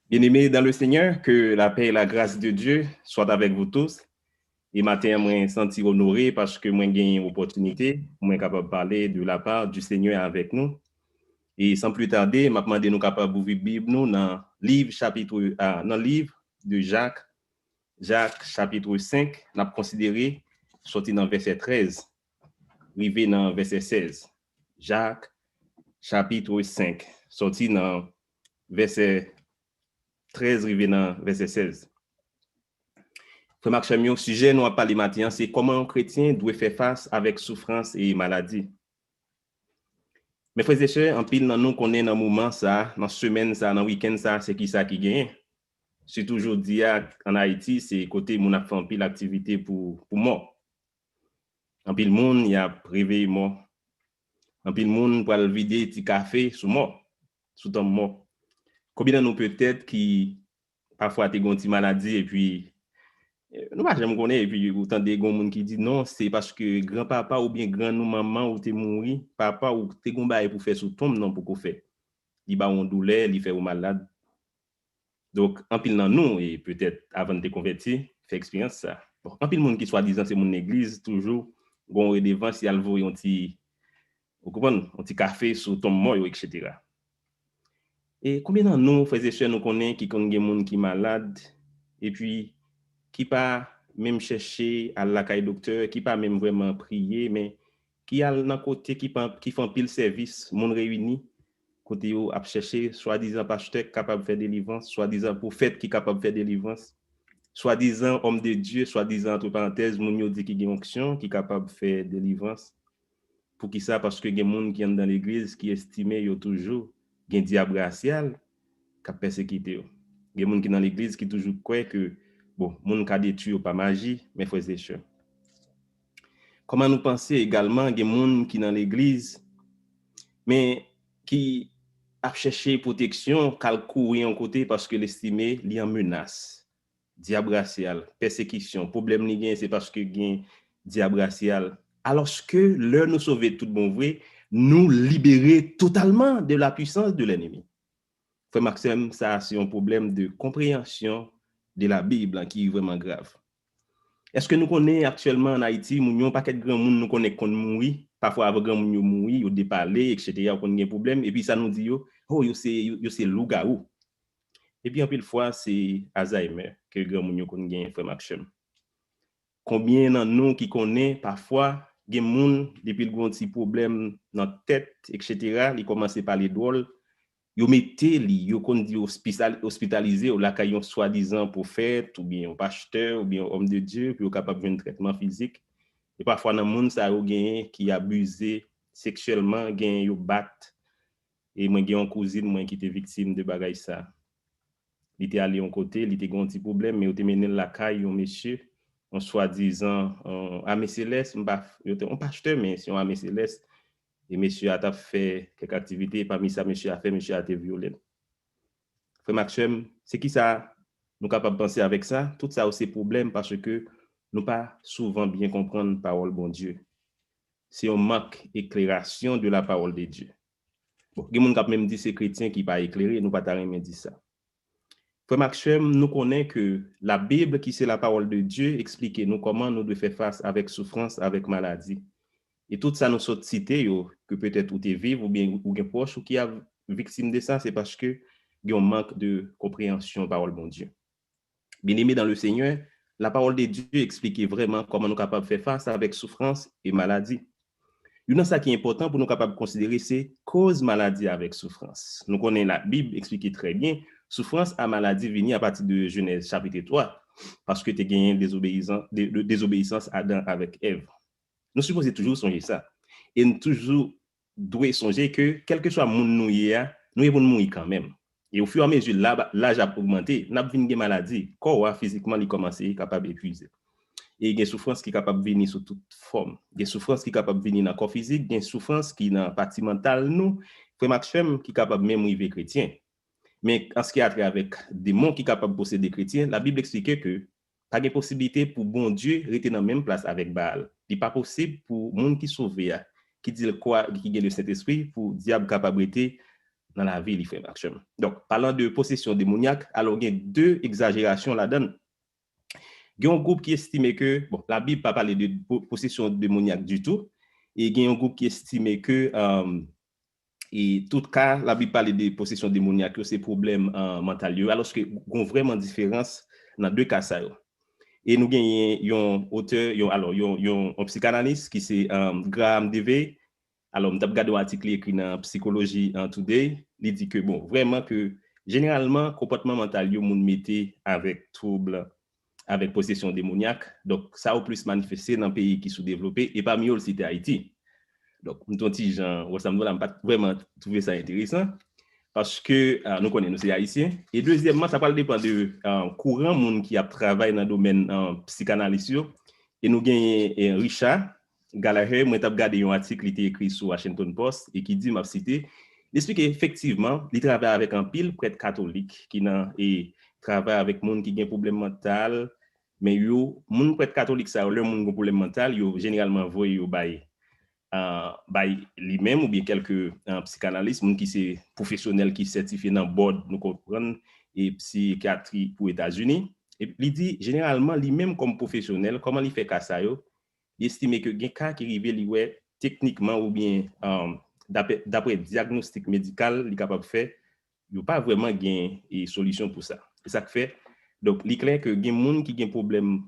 Bien-aimés dans le Seigneur, que la paix et la grâce de Dieu soient avec vous tous. Et matin, moi, me senti honoré parce que moi, j'ai une opportunité, moi, capable de parler de la part du Seigneur avec nous. Et sans plus tarder, je demande nous capables d'ouvrir la Bible nous dans le livre de Jacques, Jacques chapitre 5, nous avons considéré, sorti dans verset 13, arrivé dans verset 16. Jacques chapitre 5, sorti dans verset 13, arrivé dans verset 16. Frère Marc Chamion, le sujet nous a parlé matin, c'est comment un chrétien doit faire face avec souffrance et maladie. Mais frères et sœurs, en pile dans nous qu'on est dans le moment ça, dans la semaine ça, dans le week-end ça, c'est qui ça qui gagne. C'est toujours dit en Haïti, c'est côté mon a fait en pile activité pour mort. En pile monde, il y a prévé mort. En pile monde pour le vider petit café sous mort, sous ton mort. Combien de nous peut-être qui parfois t'es une maladie et puis nous pas jamais connaître et puis autant des gens qui dit non, c'est parce que grand-papa ou bien grand-maman ou t'es mouru, papa ou t'es gon bail pour faire sous tombe non pour qu'on fait. Il ba on douleur, il fait ou malade. Donc en pile dans nous et peut-être avant de te convertir, fait expérience ça. Bon, en pile monde qui soi-disant c'est mon église toujours gon redevant si elle voit un petit vous comprenez, un petit café sous tombe mort etc. Et combien de nous frères et sœurs nous connaît qui connaît des monde qui malade et puis qui pas même chercher à la caille docteur, qui pas même vraiment prier, mais qui a dans côté qui font pile service, monde réuni, côté yo a chercher soi-disant pasteur capable de faire délivrance, soi-disant prophète qui capable de faire délivrance, soi-disant homme de Dieu, soi-disant entre parenthèses, moun yo dit qui a onction, qui capable de faire délivrance. Pour qui ça? Parce que il y a des gens qui sont dans l'église qui estiment yo toujours un diable racial qui a persécuté. Il y a des gens qui dans l'église qui toujours croient que bon, moun ka détruit pas magie, mais frères et sœurs. Comment nous penser également des gens qui dans l'église mais qui a cherché protection, qu'al courir en côté parce que l'estimé li en menace. Diable racial, persécution, problème li gen c'est parce que gen diable racial. Alors que l'heure nous sauver tout bon vrai, nous libérer totalement de la puissance de l'ennemi. Frère Maxime, ça c'est un problème de compréhension de la Bible qui est vraiment grave. Est-ce que nous connaissons actuellement en Haïti, nous n'avons pas de grand monde nous connaît qu'on mourir, parfois avec grand monde mourir, ou déparler, etc., qu'on a des problèmes, et puis ça nous dit, oh, c'est loup-garou. Et puis en pile fois, c'est Alzheimer que grand monde connaît, frère Maxime. Combien de nous qui connaissent parfois, des gens, depuis le petit problème dans la tête, etc., ils commencent à parler drôle, yo mettez li yo kon di hospitalisé ou la kayon soi-disant prophète ou bien un pasteur ou bien un homme de Dieu puis capable de un traitement physique et parfois dans monde ça yo gen qui abusé sexuellement gen yo bat et moi gen une cousine moi qui était victime de bagay ça il était allé en côté il était gon petit problème mais il était mené la caille un monsieur en soi-disant Amé Céleste un pasteur mais c'est un Amé Céleste et monsieur a fait quelques activités parmi ça monsieur a été violé. Frère Maxime, c'est qui ça nous capable de penser avec ça? Tout ça aussi problème parce que nous pas souvent bien comprendre la parole bon Dieu. C'est un manque d'éclairation de la parole de Dieu. Bon, il y a des gens qui même dit c'est chrétien qui pas éclairé, nous pas même dit ça. Frère Maxime, nous connaissons que la Bible qui c'est la parole de Dieu explique nous comment nous devons faire face avec souffrance, avec maladie. Et tout ça nous saute cité que peut-être ou t'es vive ou bien ou bien proche ou qui a victime de ça, c'est parce que il y a un manque de compréhension de la parole de Dieu. Bien-aimé dans le Seigneur, la parole de Dieu explique vraiment comment nous sommes capables de faire face avec souffrance et maladie. Une chose qui est important pour nous capables de considérer, c'est cause maladie avec souffrance. Nous connaissons la Bible explique très bien, souffrance à maladie vient à partir de Genèse chapitre 3, parce que tu as gagné désobéissance Adam avec Ève. Nous supposons toujours songer ça. Et nous toujours doit songer que, quel que soit le monde nous devons mourir quand même. Et au fur et à mesure, l'âge a augmenté, nous avons une maladie, corps physiquement, il commence à capable d'épuiser. Et il y a une souffrance qui est capable de venir sous toute forme. Il y a une souffrance qui est capable de venir dans le corps physique, il y a une souffrance qui est dans la partie mentale, nous, frère Maxime, qui est capable même de vivre chrétien. Mais en ce qui a trait avec des démons qui sont capables de posséder chrétiens, la Bible explique que pas de possibilité pour bon Dieu rester dans la même place avec Baal. Il n'est pas possible pour monde qui sauve, qui dit quoi, qui a le Saint-Esprit, pour diable capable de dans la vie, les frères Maxime. Donc, parlant de possession démoniaque, alors il y a deux exagérations là-dedans. Il y a un groupe qui estime que, bon, la Bible n'a pas parlé de possession démoniaque du tout, et il y a un groupe qui estime que, et tout cas, la Bible parle de possession démoniaque, c'est problème mental, alors qu'il y a vraiment différence dans deux cas. Ça. Et nous avons un auteur, un psychanalyste qui c'est Graham Devey. Alors, je vais regarder un article écrit dans Psychology Today. Il dit que, bon, vraiment que, généralement, comportement mental, il y a avec trouble, avec possession démoniaque. Donc, ça a plus manifesté dans les pays qui sont développés et parmi eux, le site Haïti. Donc, nous n'avons pas vraiment trouvé ça intéressant parce que nous connaissons, nous sommes haïtiens. Et deuxièmement, ça parle dépend de courant monde qui a travaillé dans le domaine psychanalyse. Et nous avons Richard Gallagher, moi j'ai regardé un article qui était écrit sur Washington Post et qui dit, m'a cité, il explique effectivement, il travaille avec un pile prêtre catholique qui travaille avec monde qui a un problème mental, mais yo monde prêtre catholique ça, le monde qui a un problème mental, yo généralement voye yo bail lui-même ou bien quelques psychanalystes, qui sont professionnels qui certifiés dans le board, nous comprenons, et psychiatrie pour les États-Unis. Et il dit, généralement, lui-même comme professionnel, comment il fait ça, il estime que les cas qui arrivent, techniquement ou bien d'après diagnostic médical, il est capable de faire, il n'y a pas vraiment de solution pour ça. C'est ça que fait. Donc, il est clair que les gens qui ont un problème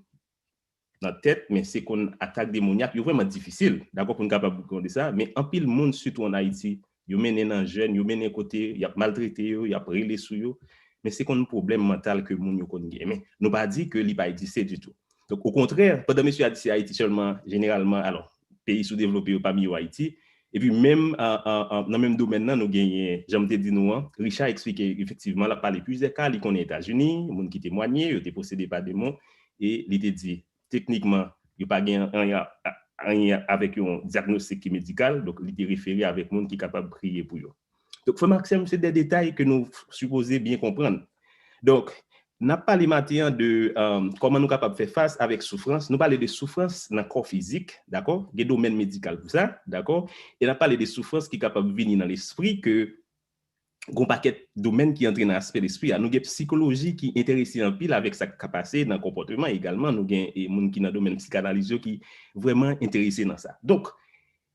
dans la tête, mais c'est qu'on attaque démoniaque, c'est vraiment difficile, d'accord, pour nous capable de ça, mais en pile monde, surtout en Haïti, ils mènent un jeune, ils mènent un côté, ils ont maltraité, ils ont pris les sous, mais c'est qu'on a un problème mental que monde connaît. Mais nous pas dit que l'IPA existait du tout. Donc, au contraire, pendant monsieur a dit Haïti seulement, généralement, alors, pays sous-développés parmi Haïti, et puis même dans le même domaine, nous gagnons, j'aime te dire nous, Richard explique effectivement, là, par les plusieurs cas, il connaît les États-Unis, les gens qui témoignaient, ils étaient possédés par des démons, et il était dit, techniquement, il n'y a pas rien avec un diagnostic médical, donc il est référé avec monde qui est capable de prier pour eux. Donc, frère Maxime, c'est des détails que nous supposons bien comprendre. Donc, n'a pas les matières de comment nous sommes capables de faire face avec souffrance. Nous parlons de souffrance dans le corps physique, d'accord? Il y a des domaines médicaux pour ça, d'accord? Et nous parlons de souffrance qui est capable de venir dans l'esprit, que un paquet de domaines qui entrent dans l'aspect d'esprit. Nous avons une psychologie qui est intéressée en pile avec sa capacité dans le comportement également. Nous avons des gens qui dans le domaine psychanalyse qui sont vraiment intéressés dans ça. Donc,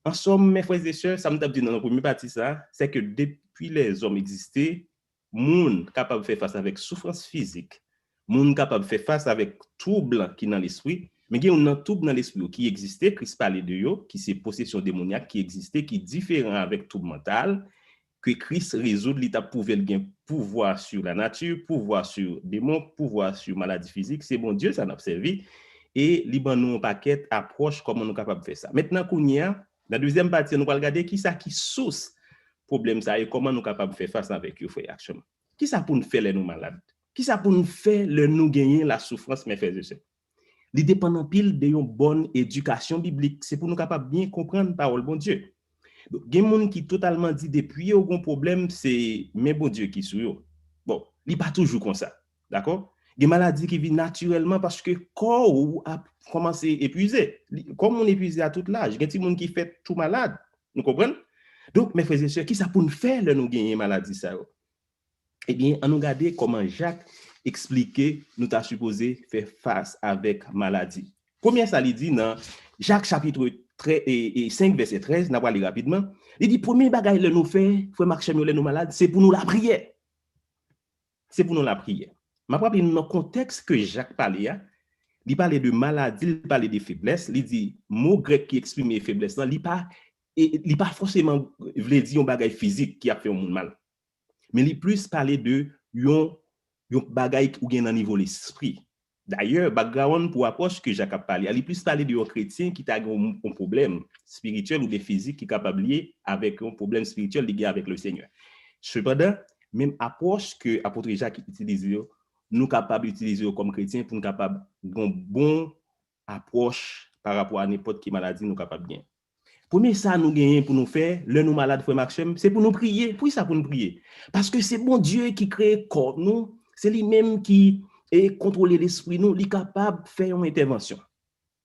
en somme, mes frères et sœurs, ça me dit dans la première partie, c'est que depuis les hommes existaient, monde capable de faire face avec souffrance physique, monde capable de faire face avec trouble qui est dans l'esprit, mais il y a un trouble dans l'esprit qui existait, Christ parlait de yo, qui c'est possession démoniaque qui existait, qui est différent avec trouble mental, que Christ résout l'état pour le pouvoir sur la nature, pouvoir sur démons, pouvoir sur maladie physique. C'est bon Dieu, ça n'a pas servi. Et liban nous un paquet approche comment nous sommes capables de faire ça. Maintenant, la deuxième partie, nous allons regarder qui ça qui source problème ça et comment nous sommes capables de faire face avec eux, frère action. Qui ça pour nous faire les nous malades? Qui ça pour nous faire le nous gagner la souffrance, mes frères et sœurs? Il dépend en pile de une bonne éducation biblique. C'est pour nous capables bien comprendre la parole bon Dieu. Donc, il y a des gens qui totalement dit depuis qu'il y a un problème, c'est mais bon Dieu qui sur. Bon, il n'est pas toujours comme ça. D'accord? Il y a des maladies qui vivent naturellement parce que le corps a commencé à épuiser. Comme on est épuisé à tout l'âge, il y a des gens qui fait tout malade. Nous comprenons? Donc, mes frères et sœurs, qui ça pour nous faire le nous gagner maladie ça? Eh bien, on nous regarde comment Jacques expliquait nous t'a supposé faire face avec maladie. Combien ça lui dit dans Jacques chapitre 5 verset 13, n'a pas aller rapidement. Il dit premier bagage le nous fait, faut marcher mieux les nous malades, c'est pour nous la prière. C'est pour nous la prière. Ma propre dans le contexte que Jacques parlait, il parlait de maladie, il parlait de faiblesse, il dit mot grec qui exprime les faiblesses, il pas forcément veut dire un bagage physique qui a fait au monde mal. Mais il plus parler de yon bagage ou gen dans niveau l'esprit. D'ailleurs, background pour approche que Jacques a parlé, il plus parler de un chrétien qui a un problème spirituel ou des physiques qui est capable lié avec un problème spirituel lié avec le Seigneur. Cependant, même approche que apôtre Jacques utilise, nous capables d'utiliser comme chrétiens pour nous capables d'une bonne approche par rapport à n'importe quelle maladie nous capables bien. Premier ça nous gagnons pour nous faire, le nous malade frère Maxime, c'est pour nous prier. Pourquoi ça pour nous prier? Parce que c'est bon Dieu qui crée corps nous, c'est lui-même qui contrôle l'esprit nous, il est capable de faire une intervention.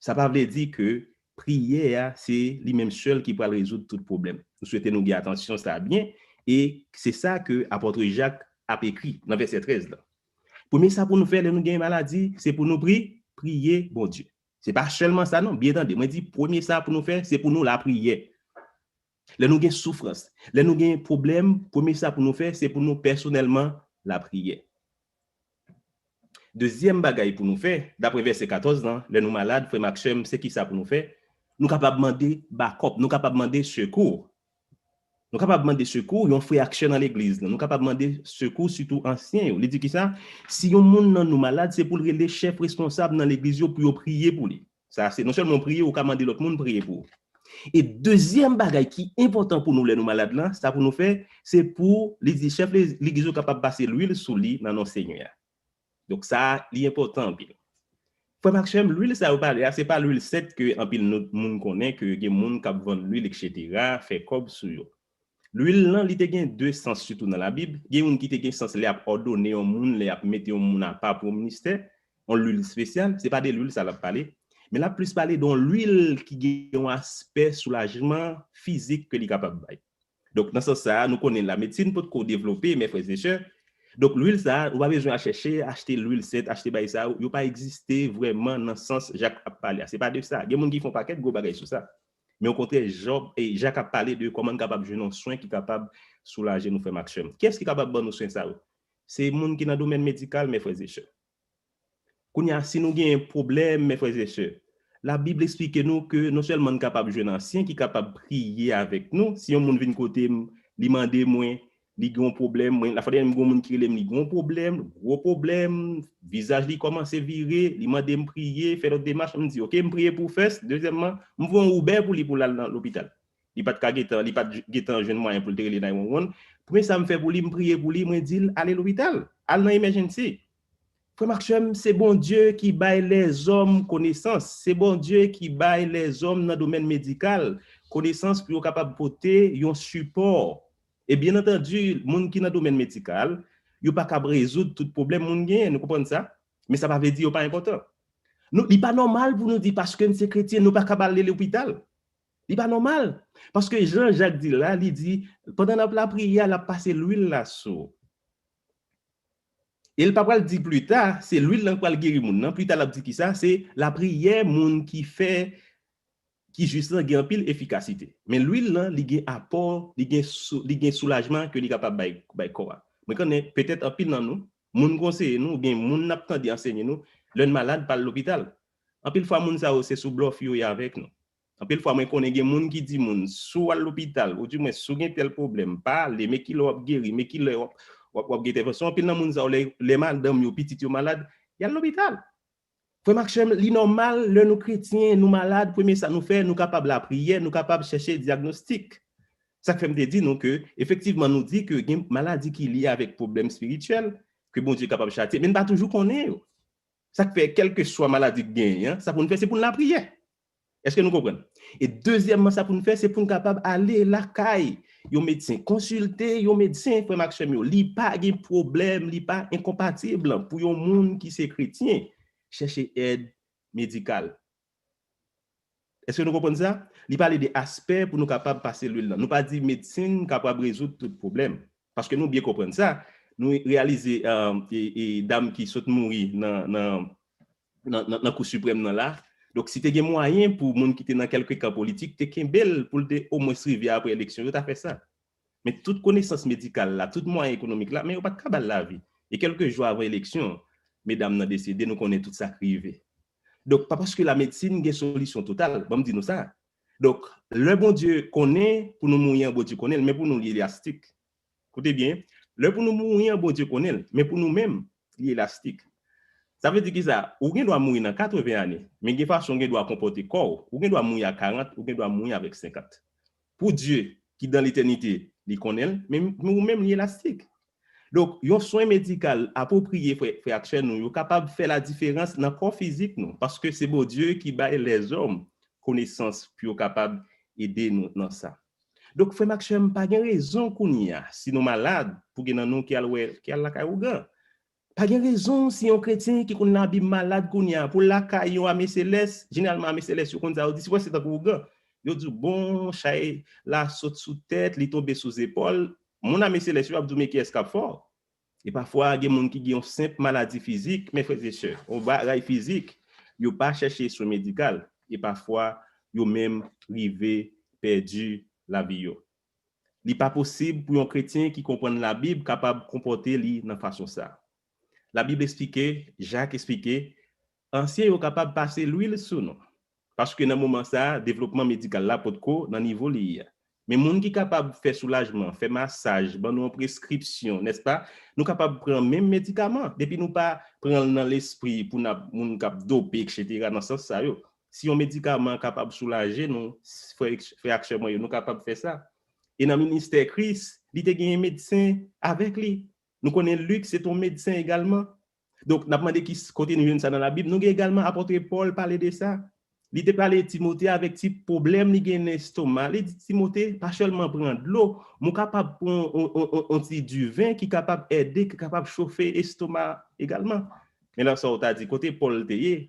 Ça ne veut pas dire que prier c'est lui-même seul qui peut résoudre tout problème. Nous souhaitons nous dire attention ça bien Et c'est ça que l'apôtre Jacques a écrit dans verset 13. Là. Premier ça pour nous faire, nous avons une maladie, c'est pour nous prier, bon Dieu. Ce n'est pas seulement ça, non. Bien entendu, moi je dis, premier ça pour nous faire, c'est pour nous la prière. Là, nous avons souffrance. Là, nous avons problème, premier ça pour nous faire, c'est pour nous personnellement la prière. Deuxième bagaille pour nous faire, d'après verset 14, là nous malades, frère Maxime, c'est qui ça pour nous faire? Nous sommes capables de demander backup, nous sommes capables de demander secours. Nous sommes capables de demander secours, on fait action dans l'église. Nous sommes capables de demander secours, surtout anciens. Il dit qui ça? Si on monde nous malade, c'est pour les chefs responsables dans l'église pour prier pour lui. Ça, c'est non seulement prier, ou demander l'autre monde prier pour. Et deuxième bagaille qui est important pour nous, les malades là, ça pour nous faire, c'est pour les chefs l'église capables de passer l'huile sous lui dans nos seigneurs. Donc ça, c'est important. Frère Maxime, l'huile, ça vous parle, c'est pas l'huile 7 que en pile notre monde connaît, que les gens qui vendent l'huile, etc., fait comme sur eux. L'huile, là, il y a deux sens surtout dans la Bible. Il y a un qui a un sens, il a ordonné au monde, il a mis au monde à part pour le ministère. On l'huile spéciale, c'est pas de l'huile, ça l'a parlé. Mais là, plus parler dans l'huile qui a un aspect soulagement physique que est capable de. Donc, dans ce sens, nous connaissons la médecine pour développer, mes frères et sœurs. Donc, l'huile, ça, on va besoin de chercher, acheter l'huile 7, acheter ça, il n'a pas existé vraiment dans le sens Jacques a parlé. Ce n'est pas de ça. Il y a des gens qui font paquet de gros bagages sur ça. Mais au contraire, Job et Jacques a parlé de comment on est capable de jouer un soin qui est capable de soulager nous, frère Maxime. Qu'est-ce qui est capable de nous soigner ça? C'est les gens qui sont dans le domaine médical, mes frères et sœurs. Si nous avons un problème, mes frères et sœurs, la Bible explique nous que non seulement nous sommes capables de jouer un ancien qui est capable de prier avec nous, si on vient côté, lui demander moins, li gon problème, la fois dernière moun qui li gon problème, gros problème, visage li commence à virer, li mande me prier, faire d'autres démarches, me dit OK, me prier pour first, deuxièmement, me vont Uber pour aller dans l'hôpital. Il pas de caguetan, il pas de jeune moyen pour le télé 911. Premier ça me fait pour lui me prier pour lui, me dit aller à l'hôpital, aller dans emergency. Frère Maxime, c'est bon Dieu qui baille les hommes connaissance, c'est bon Dieu qui baille les hommes dans le domaine médical, connaissance pour être capable de porter un support. Et bien entendu, les gens qui sont dans le domaine médical, ils ne peuvent pas résoudre tout problème, nous comprenons ça, mais ça ne veut pas dire que ce n'est pas important. Ce n'est pas normal pour nous dire parce que nous sommes chrétiens, nous ne pouvons pas aller à l'hôpital. Ce n'est pas normal. Parce que Jean-Jacques dit là, il dit, pendant la prière, il a passé l'huile là-dessous. Et le papa dit plus tard, c'est l'huile qui va guérir les gens. Plus tard, il a dit qui ça, c'est la prière qui fait qui justement gagne pile efficacité. Mais l'huile là, il gagne apport, il gagne soulagement que il capable de corps. Mais quand peut-être en pile dans nous, moun conseiller nous ou bien moun n'a pas d'enseigner nous, l'un malade par l'hôpital. En pile fois moun ça c'est sous bluff yo avec nous. En pile fois moi connais des moun qui dit moun sous à l'hôpital ou du moins sous tel problème, pas les mais qui l'ont guéri, mais qui l'ont intervention. En pile dans moun ça les madame yo petit yo malade, il y a l'hôpital. Frère Maxime, l'inormal, nous chrétiens, nous malades, premier ça nous fait, nous capables de prier, nous capables de chercher diagnostic. Ça fait me dire nous que effectivement nous dit que il y a une maladie qui est liée avec problème spirituel que bon Dieu est capable de châtier, mais pas toujours qu'on est. Ça fait quelle que soit maladie que gagne, ça pour nous faire c'est pour la prière. Est-ce que nous comprenons? Et deuxièmement ça pour nous faire c'est pour nous capable aller la caille, yo médecin consulter, yo médecin frère Maxime, li pas de problème, li pas incompatible pour un monde qui c'est chrétien. Chercher aide médicale. Est-ce que nous comprenons ça? Il parle des aspects pour nous capables de passer l'huile. Nous pas dire médecine capable de résoudre tout problème. Parce que nous bien comprenons ça. Nous réaliser et dame qui saute mourir dans la Cour suprême là. Donc si tu as moyen pour monde qui était dans quelques cas politiques, tu es belle pour au moins suivre après l'élection, tu as fait ça. Mais toute connaissance médicale là, tout moyen économique là, mais on pas capable la vie. Et quelques jours avant l'élection, mesdames n'ont décidé, nous connaissons tout ça privé. Donc, pas parce que la médecine a une solution totale, bon, dis-nous ça. Donc, le bon Dieu connaît, pour nous mourir, bon Dieu connaît, mais pour nous, il est élastique. Écoutez bien, le pour nous mourir, bon Dieu connaît, mais pour nous-mêmes, il est élastique. Ça veut dire que ça, ou bien doit mourir dans 80 années, mais il y a façon doit comporter corps, ou bien doit mourir à 40, ou bien doit mourir avec 50. Pour Dieu, qui dans l'éternité, il connaît, mais nous-mêmes, il est élastique. Donc, un soin médical approprié, frère Action, nous sommes capables de faire la différence dans le corps physique, nous, parce que c'est bon Dieu qui baille les hommes connaissance pour capable d'aider nous dans ça. Donc, frère Action, pas de raison qu'on y a, si nous sommes malades, pour que nous qui a la caille pas de raison si un chrétien qui connaît la Bible malade qu'on y a, pour la caille à mes célestes, généralement à mes célestes, on dit, c'est un gougan. Yo dit, bon, chay, la saute sous tête, li tombe sous épaule, Mon ami Céleste, a dit, mais qui est-ce qui est fort? Et parfois, il y a des gens qui ont une simple maladie physique, mais frères et sœurs, on va physique, ils n'ont pas cherché soin médical. Et parfois, ils ont même privé, perdu la vie. Il n'est pas possible pour un chrétien qui comprend la Bible capable de comporter de la façon ça. La Bible expliquait, Jacques expliquait, ancien est capable de passer l'huile sur nous. Parce que dans le moment ça, développement médical là pour dans niveau lié. Mais monde qui capable de faire soulagement, faire massage, bon nous prescription, n'est-ce pas? Nous capable de prendre même médicaments depuis nous pas prendre dans l'esprit pour nous cap doper etc. dans ce sens ça yo. Si un médicament capable de soulager nous faire action nous capable de faire ça. Et dans le ministère Christ, il y a un médecin avec lui. Nous connaissons Luc, c'est ton médecin également. Donc, nous avons demandé qui côté nous ça dans la Bible. Nous avons également apporté Paul parler de ça. Il te parlé de Timothée avec petit problème il gagne l'estomac. Il dit Timothée pas seulement prendre de l'eau, mais capable prendre du vin qui capable aider, qui capable chauffer l'estomac également. Mais là ça on t'a dit côté Paul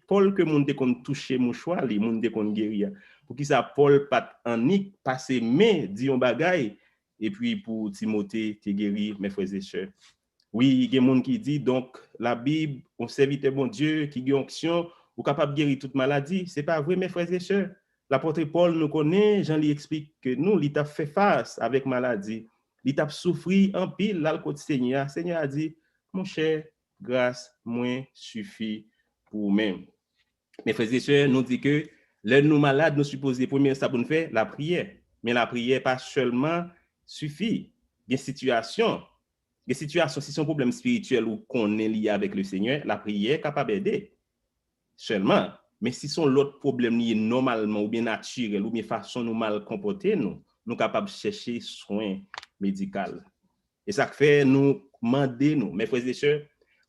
Paul que monde qu'on toucher mouchoir, les monde qu'on guérir. Pour qui ça Paul pas en nique passer main dit on bagaille et puis pour Timothée te guéri mes frères et sœurs. Oui, il y a des gens qui disent donc la Bible, on serviteur bon Dieu qui a onction ou capable de guérir toute maladie. Ce n'est pas vrai, mes frères et sœurs. L'apôtre Paul nous connaît, Jean lui explique que nous, il a fait face avec maladie. Il a souffert en pile là le côté Seigneur. Seigneur a dit, mon cher, grâce, moins suffit pour même. Mes frères et sœurs, nous dit que les nous malades, nous supposons, première ça pour nous faire, la prière. Mais la prière pas seulement suffit. Il y a des situations. Les situations, si c'est un problème spirituel ou qu'on est lié avec le Seigneur, la prière est capable d'aider seulement. Mais si sont l'autre problème lié normalement ou bien naturel ou bien façon nous mal comporter, nous sommes capables de chercher soins médicaux. Et ça fait nous demander, nous, mes frères et sœurs,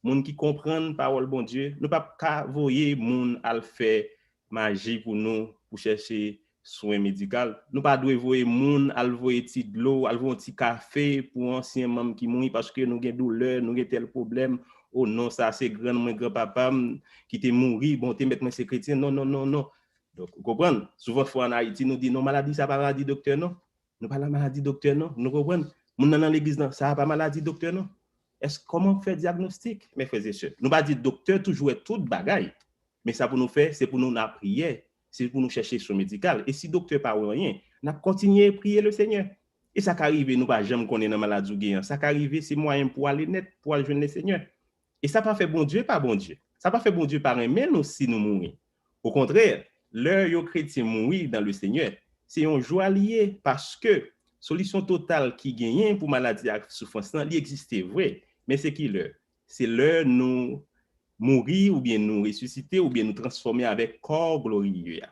gens qui comprennent la parole bon Dieu, nous ne pouvons pas voyer gens à faire magie pour nous, pour chercher soins médicaux. Nous pas devons voyer moun al voyer ti de l'eau, al voyer un petit café pour ancien membre qui mourit parce que nous avons douleur, nous avons tel problème. Oh non, ça c'est grand-papa qui t'est mouru, bon t'es mettre moi c'est chrétien. Non non non non. Donc vous comprenez, souvent fois en Haïti nous dit non maladie ça pas maladie docteur non. Nous pas la maladie docteur non. Nous comprenez. Moun dans l'église non, ça pas maladie docteur non. Est-ce comment faire diagnostic mes frères et sœurs? Nous pas dire docteur toujours toute bagaille. Mais ça pour nous faire, c'est pour nous la prière. C'est pour nous chercher sur médical. Et si le docteur n'a rien, nous continuons à prier le Seigneur. Et ça arrive, nous ne pas jamais connaître la maladie ou gain. Ça arrive, c'est moyen pour aller net, pour aller joindre le Seigneur. Et ça pas fait bon Dieu, pas bon Dieu. Ça pas fait bon Dieu par un mais nous si nous mourons. Au contraire, l'heure où les chrétiens mourir dans le Seigneur, c'est un joie lié parce que solution totale qui gagne pour maladie et souffrance, il existait vrai. Mais c'est qui l'heure? C'est l'heure nous mourir ou bien nous ressusciter ou bien nous transformer avec corps glorieux.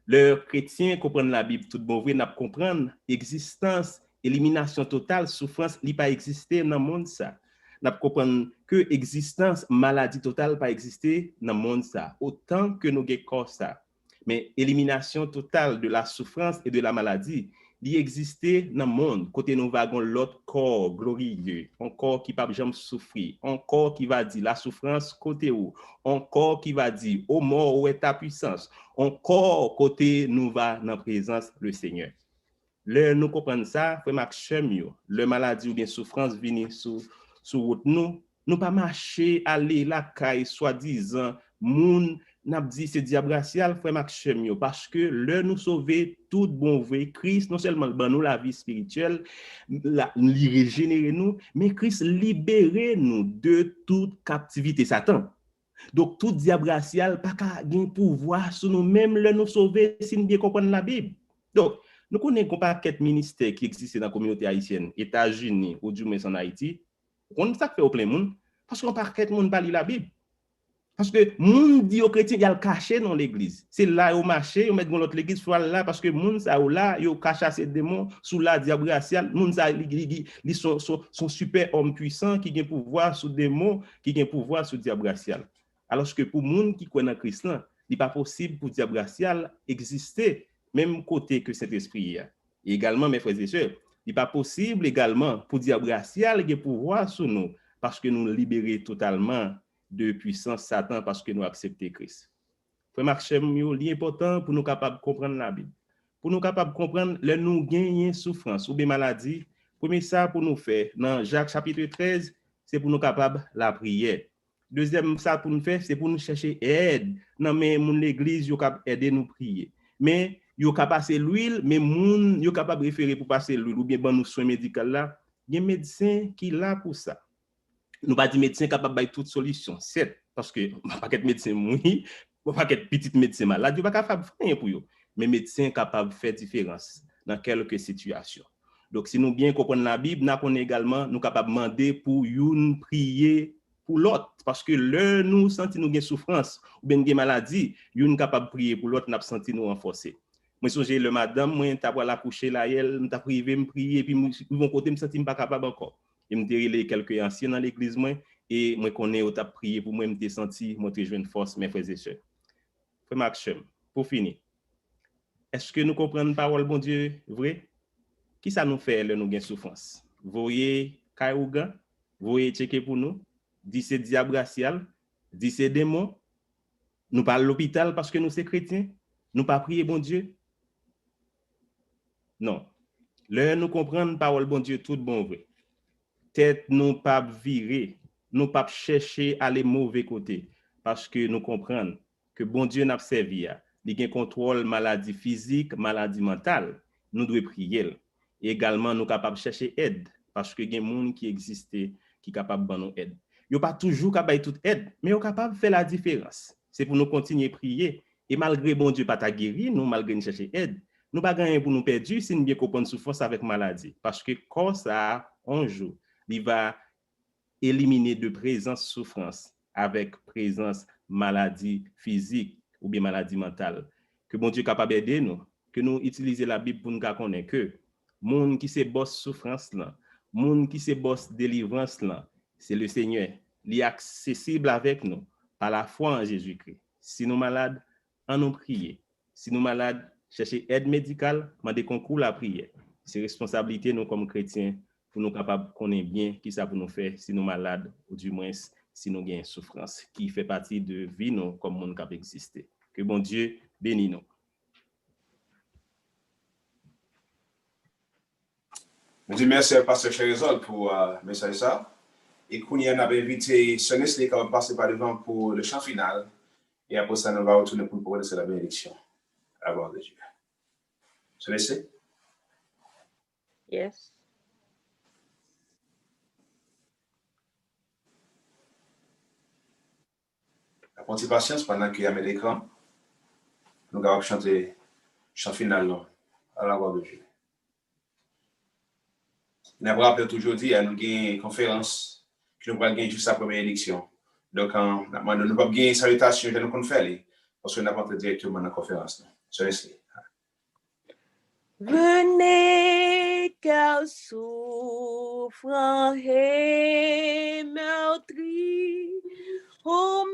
Le chrétien comprendre la Bible tout bon vrai, n'a comprendre existence, élimination totale, souffrance, il pas exister dans le monde ça. N'a comprendre que existence, maladie totale pas exister dans le monde ça. Autant que nous avons corps ça. Mais élimination totale de la souffrance et de la maladie, il existait dans le monde, côté nous avons l'autre corps glorieux, un corps qui ne peut jamais souffrir, un corps qui va dire la souffrance côté où, un corps qui va dire ô mort où est ta puissance, un corps côté nous va dans la présence du Seigneur. Le nous comprenons ça, frère Max le maladie ou bien souffrance vient sur route nous pas marcher aller la caille soi-disant moun n'a dit c'est diable racial frère Max parce que le nous sauver tout bon vrai Christ non seulement ban nous la vie spirituelle la régénérer nous mais Christ libérer nous de toute captivité Satan. Donc tout diable racial pas qu'à gain pouvoir sur nous même le nous sauver si nous bien comprendre la Bible. Donc nous connaissons un paquet de ministères qui existent dans la communauté haïtienne, États-Unis ou du moins en Haïti. On ça fait au plein monde parce qu'on paquet de monde pas lire la Bible. Parce que monde dit aux chrétiens il y a le caché dans l'église. C'est là au marché, on met dans l'autre l'église soit là parce que monde ça là, il cache ces démons sous la diable racial, monde ça ils sont super hommes puissants qui ont pouvoir sur démons, qui ont pouvoir sur diable racial. Alors que pour monde qui connaît Christ là, il n'est pas possible pour diable racial exister même côté que cet esprit. Et également, mes frères et sœurs, il n'est pas possible également pour diable racial de pouvoir sur nous, parce que nous libérons totalement de puissance Satan, parce que nous acceptons Christ. Frère Marc, l'important pour nous capables de comprendre la Bible, pour nous capables de comprendre, là nous gagnons souffrance ou bien maladie, Premier ça pour nous faire. Dans Jacques chapitre 13, c'est pour nous capables la prière. Deuxième ça pour nous faire, c'est pour nous chercher aide. Non mais mon l'église yo capable aider nous prier. Mais yo capable passer l'huile, mais moun yo capable référer pour passer l'huile ou bien ban nous soins médicaux là, il y a médecin qui là pour ça. Nous pas dire médecin capable de toute solution, c'est parce que pas qu'être médecin oui, pas qu'être petit médecin malade, yo pas capable rien pour yo, mais médecin capable de faire différence dans quelques situations. Donc si nous bien comprenons la Bible, nous connaissons également nous capable demander pour une prier pour l'autre parce que le nous senti nous gain souffrance ou bien gain maladie, une capable prier pour l'autre n'a senti nous renforcer. Moi songe le madame moi t'a pour la coucher là elle t'a privé me prier puis mon côté me senti pas capable encore. Je me suis quelques anciens dans l'église moi et moi connais au t'a prié pour moi me senti moi très jeune force mes frères et sœurs. Frère Maxime, pour finir. Est-ce que nous comprenons parole bon Dieu vrai? Qui ça nous fait là nous gain souffrance? Voyez Kaiougan, voyez checker pour nous, dit c'est diable racial, dit c'est démon. Nous pas à l'hôpital parce que nous sommes chrétiens, nous pas prier bon Dieu. Non. Là nous comprenons parole bon Dieu tout bon vrai. Tête nous pas virer, nous pas chercher à aller mauvais côté parce que nous comprenons que bon Dieu n'a servi à, il y a contrôle maladie physique, maladie mentale, nous devons prier. Et également nous capable chercher aide parce que il y a des gens qui existent qui capable de nous aide. Yo pas toujours capable toute aide, mais yo capable faire la différence. C'est pour nous continuer à prier et malgré bon Dieu pas ta guéri, nous malgré nous chercher aide, nous pas gagner pour nous perdre si nous bien comprendre souffrance avec maladie parce que quand ça un jour il va éliminer de présence souffrance avec présence maladie physique ou bien maladie mentale. Que bon Dieu capable d'aider nous, que nous utiliser la Bible pour nous connaître que monde qui se boss souffrance là, monde qui se boss délivrance là, c'est le Seigneur. Il est accessible avec nous par la foi en Jésus-Christ. Si nous malades, en nous prier. Si nous malades, chercher aide médicale, demander concours la prière. C'est responsabilité nous comme chrétiens pour nous capables connaître bien qui ça pour nous faire si nous malades ou du moins si nous avons souffrance qui fait partie de vie nous comme monde qui exister. Que bon Dieu bénisse nous. Je dis merci à Pasteur Cherizol pour le message ça. Et qu'on y en avait invité Sonis qui va passer par devant pour le chant final. Et après ça, nous allons retourner pour prononcer la bénédiction. À gloire de Dieu. Sonis? Yes. Apprenti patience pendant qu'il y a mes écrans. Nous allons chanter le chant final là, à la gloire de Dieu. Nous avons rappelé aujourd'hui à nous gagner une conférence que nous allons gagner juste après première élection. Donc, nous ne pouvons pas gagner une salutation de nous faire parce que nous avons directement dans la conférence. Sonis? Venez car souffrant et meurtri, ô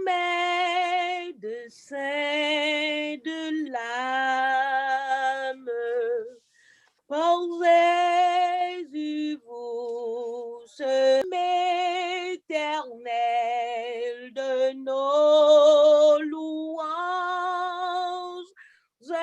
médecin de l'âme, par Jésus vous semez éternel de nos louanges. Jésus,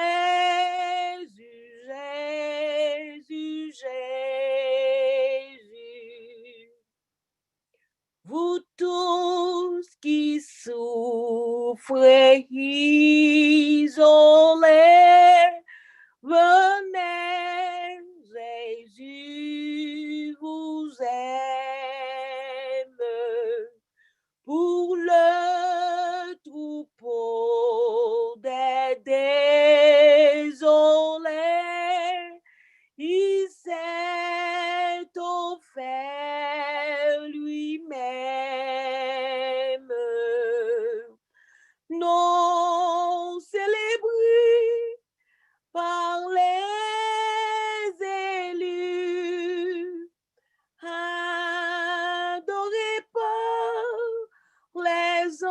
vous tous qui souffrez isolés, venez, Jésus vous aime. Pour le troupeau des désolés, il s'est offert lui-même. Non célébré par les élus, adoré par les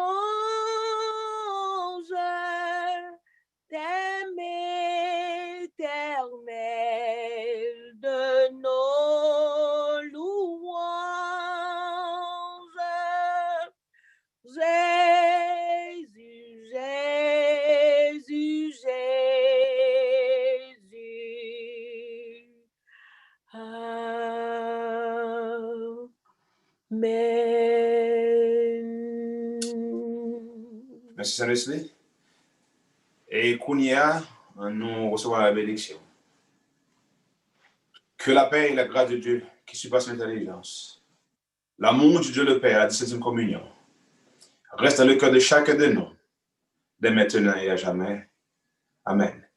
Merci Saint-Esprit. Et Kounia, nous recevons la bénédiction. Que la paix et la grâce de Dieu, qui surpasse l'intelligence, l'amour de Dieu le Père, la 17e communion, reste dans le cœur de chacun de nous, dès maintenant et à jamais. Amen.